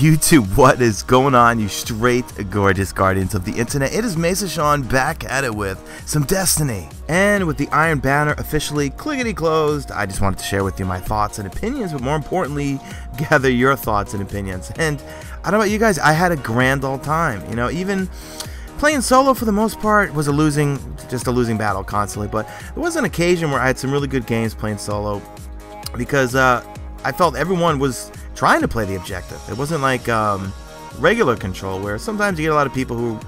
YouTube, what is going on, you straight gorgeous guardians of the internet? It is Mesa Sean back at it with some Destiny. And with the Iron Banner officially clickety closed, I just wanted to share with you my thoughts and opinions, but more importantly, gather your thoughts and opinions. And I don't know about you guys, I had a grand old time. You know, even playing solo for the most part was just a losing battle constantly, but there was an occasion where I had some really good games playing solo because I felt everyone was trying to play the objective. It wasn't like regular control, where sometimes you get a lot of people who are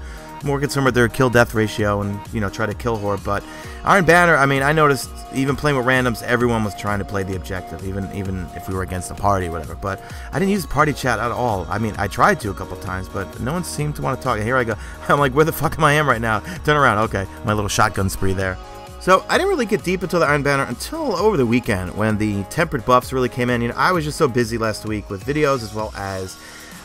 more concerned with their kill-death ratio and, you know, try to kill horde. But Iron Banner, I mean, I noticed even playing with randoms, everyone was trying to play the objective, even if we were against a party or whatever. But I didn't use party chat at all. I mean, I tried to a couple times, but no one seemed to want to talk. And here I go. I'm like, where the fuck am I right now? Turn around. Okay, my little shotgun spree there. So I didn't really get deep into the Iron Banner until over the weekend when the tempered buffs really came in. You know, I was just so busy last week with videos as well as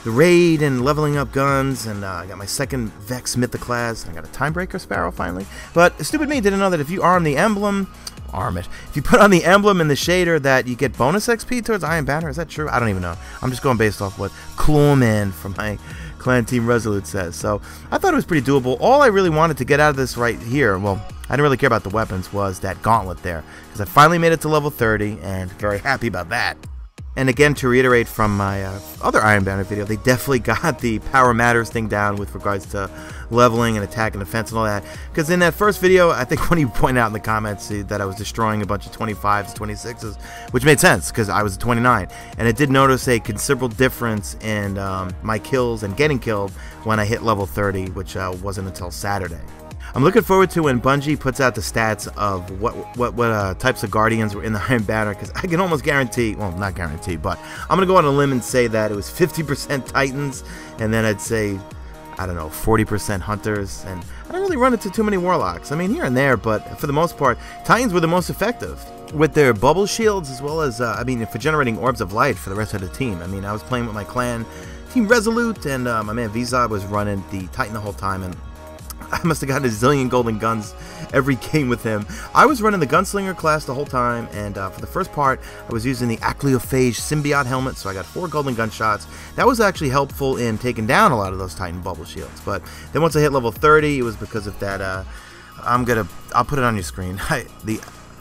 the raid and leveling up guns, and I got my second Vex Mythoclast. I got a Timebreaker Sparrow finally. But stupid me didn't know that if you arm the emblem, if you put on the emblem and the shader, that you get bonus XP towards Iron Banner. Is that true? I don't even know. I'm just going based off what Clawman from my clan team Resolute says. So I thought it was pretty doable. All I really wanted to get out of this right here, well, I didn't really care about the weapons, was that gauntlet there, because I finally made it to level 30 and very happy about that. And again, to reiterate from my other Iron Banner video, they definitely got the Power Matters thing down with regards to leveling and attack and defense and all that. Because in that first video, I think when you pointed out in the comments that I was destroying a bunch of 25s, 26s, which made sense because I was a 29. And it did notice a considerable difference in my kills and getting killed when I hit level 30, which wasn't until Saturday. I'm looking forward to when Bungie puts out the stats of what types of Guardians were in the Iron Banner, because I can almost guarantee, well, not guarantee, but I'm going to go on a limb and say that it was 50% Titans, and then I'd say, I don't know, 40% Hunters, and I don't really run into too many Warlocks. I mean, here and there, but for the most part, Titans were the most effective with their bubble shields, as well as, I mean, for generating orbs of light for the rest of the team. I mean, I was playing with my clan, Team Resolute, and my man Vizod was running the Titan the whole time, and I must have gotten a zillion golden guns every game with him. I was running the Gunslinger class the whole time, and for the first part, I was using the Acleophage Symbiote helmet, so I got 4 golden gunshots. That was actually helpful in taking down a lot of those Titan bubble shields. But then once I hit level 30, it was because of that, I'll put it on your screen, the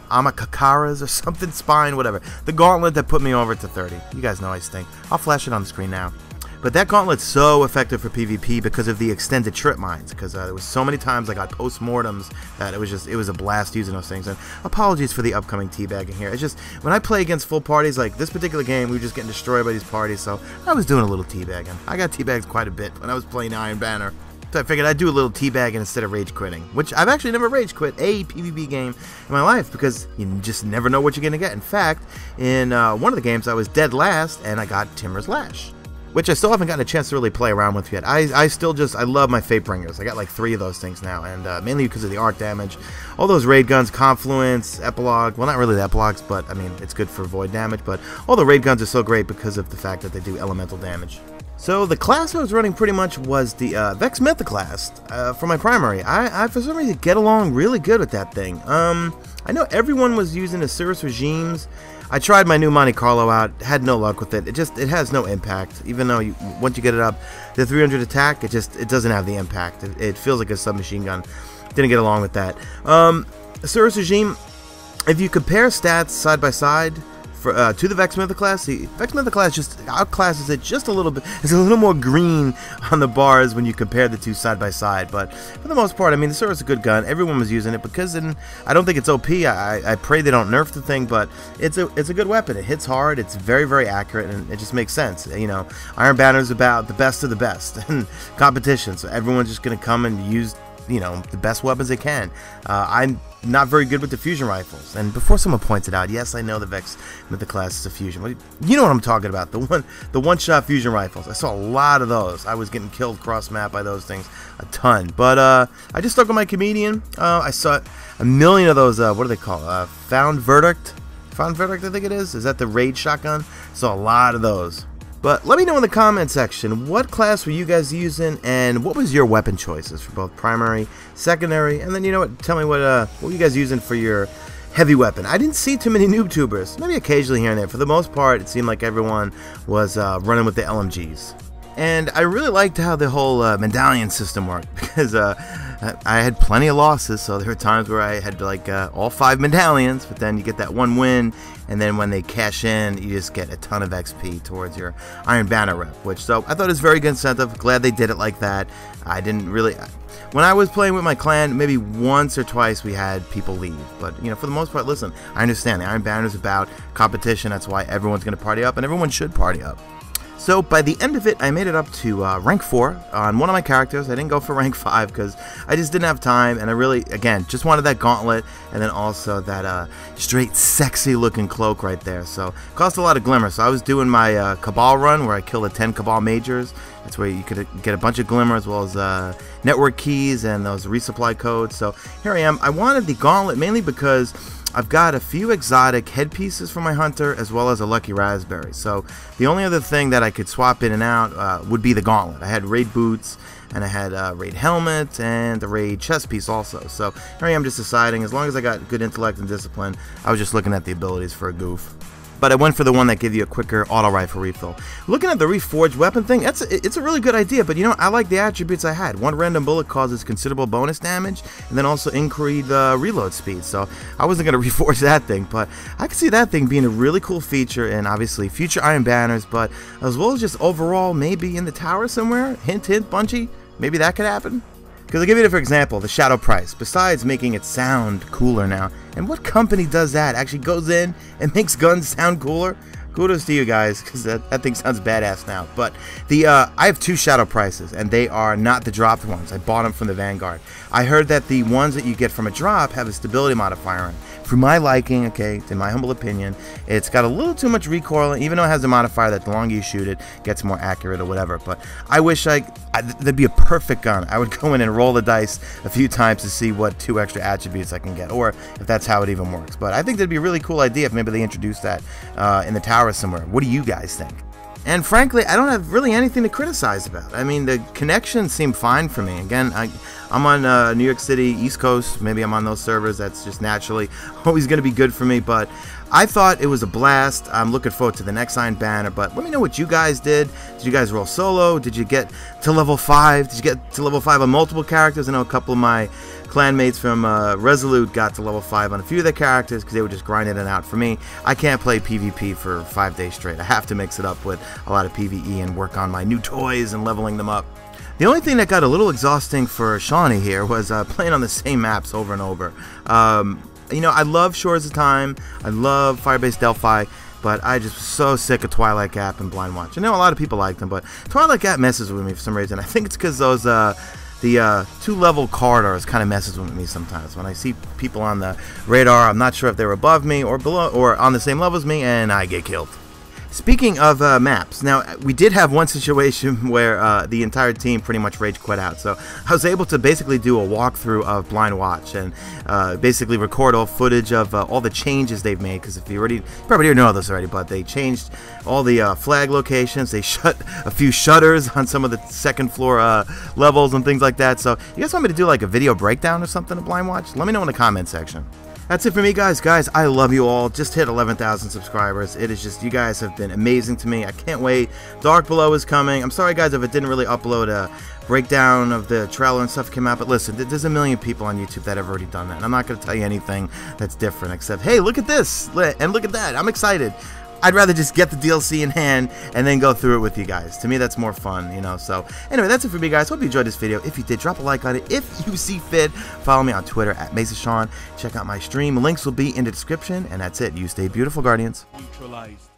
Amakakaras or something, spine, whatever. The gauntlet that put me over to 30. You guys know I stink. I'll flash it on the screen now. But that gauntlet's so effective for PvP because of the extended trip mines, because there was so many times I got post-mortems that it was a blast using those things. And apologies for the upcoming teabagging here. It's just, when I play against full parties, like this particular game, we were just getting destroyed by these parties, so I was doing a little teabagging. I got teabagged quite a bit when I was playing Iron Banner. So I figured I'd do a little teabagging instead of rage quitting, which I've actually never rage quit a PvP game in my life, because you just never know what you're going to get. In fact, in one of the games, I was dead last, and I got Timur's Lash, which I still haven't gotten a chance to really play around with yet. I love my Fatebringers. I got like 3 of those things now, and mainly because of the arc damage. All those raid guns, Confluence, Epilogue, well, not really the Epilogues, but I mean, it's good for void damage, but all the raid guns are so great because of the fact that they do elemental damage. So the class I was running pretty much was the Vex Mythoclast for my primary. I for some reason get along really good with that thing. I know everyone was using the Cirrus Regimes. I tried my new Monte Carlo out, had no luck with it. It has no impact, even though once you get it up, the 300 attack, it doesn't have the impact. It feels like a submachine gun. Didn't get along with that. Cirrus Regime, if you compare stats side by side to the Vex Mythoclast, the Vex Mythoclast just outclasses it just a little bit. It's a little more green on the bars when you compare the two side by side, but for the most part, I mean, the Cirrus is a good gun. Everyone was using it because I don't think it's OP. I pray they don't nerf the thing, but it's a good weapon. It hits hard. It's very, very accurate, and it just makes sense. You know, Iron Banner is about the best of the best and competition, so everyone's just going to come and use, you know, the best weapons they can. I'm not very good with the fusion rifles, and before someone points it out, yes, I know the Vex Mythoclast is a fusion. You know what I'm talking about, the one-shot fusion rifles. I saw a lot of those. I was getting killed cross-map by those things a ton, but I just stuck with my comedian. I saw a million of those, what do they call Found Verdict, I think it is that the raid shotgun? Saw a lot of those. But let me know in the comment section, what class were you guys using, and what was your weapon choices for both primary, secondary, and then, you know what, tell me what were you guys using for your heavy weapon. I didn't see too many noob tubers, maybe occasionally here and there. For the most part, it seemed like everyone was running with the LMGs. And I really liked how the whole medallion system worked, because I had plenty of losses, so there were times where I had like all 5 medallions, but then you get that 1 win, and then when they cash in, you just get a ton of XP towards your Iron Banner rep, which, so I thought it was very good incentive. Glad they did it like that. I didn't really... When I was playing with my clan, maybe once or twice we had people leave, but you know, for the most part, listen, I understand the Iron Banner is about competition. That's why everyone's going to party up, and everyone should party up. So by the end of it, I made it up to rank 4 on one of my characters. I didn't go for rank 5 because I just didn't have time, and I really, again, just wanted that gauntlet, and then also that straight sexy looking cloak right there. So it cost a lot of glimmer. So I was doing my Cabal run where I killed the 10 Cabal Majors. That's where you could get a bunch of glimmer as well as network keys and those resupply codes. So here I am. I wanted the gauntlet mainly because I've got a few exotic headpieces for my hunter as well as a lucky raspberry. So the only other thing that I could swap in and out would be the gauntlet. I had raid boots, and I had a raid helmet and a raid chest piece also. So here I am just deciding, as long as I got good intellect and discipline, I was just looking at the abilities for a goof. But I went for the one that gave you a quicker auto rifle refill. Looking at the reforged weapon thing, it's a really good idea, but you know, I like the attributes I had. One random bullet causes considerable bonus damage, and then also increased reload speed. So I wasn't going to reforge that thing, but I could see that thing being a really cool feature in obviously future Iron Banners, but as well as just overall maybe in the tower somewhere. Hint, hint, Bungie, maybe that could happen. Because I'll give you for example, the Shadow Price, besides making it sound cooler now, and what company does that, actually goes in and makes guns sound cooler? Kudos to you guys, because that thing sounds badass now. But I have 2 Shadow Prices, and they are not the dropped ones. I bought them from the Vanguard. I heard that the ones that you get from a drop have a stability modifier in it. For my liking, okay, in my humble opinion, it's got a little too much recoil, even though it has a modifier that the longer you shoot it, gets more accurate or whatever. But I wish that'd be a perfect gun. I would go in and roll the dice a few times to see what 2 extra attributes I can get, or if that's how it even works. But I think that'd be a really cool idea if maybe they introduced that in the tower somewhere. What do you guys think? And frankly, I don't have really anything to criticize about. I mean, the connections seem fine for me. Again, I'm on New York City, East Coast. Maybe I'm on those servers. That's just naturally always going to be good for me. But I thought it was a blast. I'm looking forward to the next Iron Banner. But let me know what you guys did. Did you guys roll solo? Did you get to level 5? Did you get to level 5 on multiple characters? I know a couple of my clanmates from Resolute got to level 5 on a few of their characters because they were just grinding it out. For me, I can't play PvP for 5 days straight. I have to mix it up with a lot of PvE and work on my new toys and leveling them up. The only thing that got a little exhausting for Shawnee here was playing on the same maps over and over. You know, I love Shores of Time, I love Firebase Delphi, but I just was so sick of Twilight Gap and Blind Watch. I know a lot of people like them, but Twilight Gap messes with me for some reason. I think it's because those the 2-level corridors kind of messes with me sometimes. When I see people on the radar, I'm not sure if they're above me or below or on the same level as me, and I get killed. Speaking of maps, now we did have one situation where the entire team pretty much rage quit out, so I was able to basically do a walkthrough of Blind Watch and basically record all footage of all the changes they've made, because if you probably didn't know this already, but they changed all the flag locations, they shut a few shutters on some of the 2nd floor levels and things like that. So you guys want me to do like a video breakdown or something of Blind Watch? Let me know in the comment section. That's it for me, guys. I love you all. Just hit 11,000 subscribers. It is just, you guys have been amazing to me. I can't wait. Dark Below is coming. I'm sorry, guys, if it didn't really upload a breakdown of the trailer and stuff came out, but listen, there's a million people on YouTube that have already done that, and I'm not going to tell you anything that's different except, hey, look at this, and look at that. I'm excited. I'd rather just get the DLC in hand and then go through it with you guys. To me, that's more fun, you know. So anyway, that's it for me, guys. Hope you enjoyed this video. If you did, drop a like on it. If you see fit, follow me on Twitter at Mesa Sean. Check out my stream. Links will be in the description. And that's it. You stay beautiful, Guardians. Neutralize.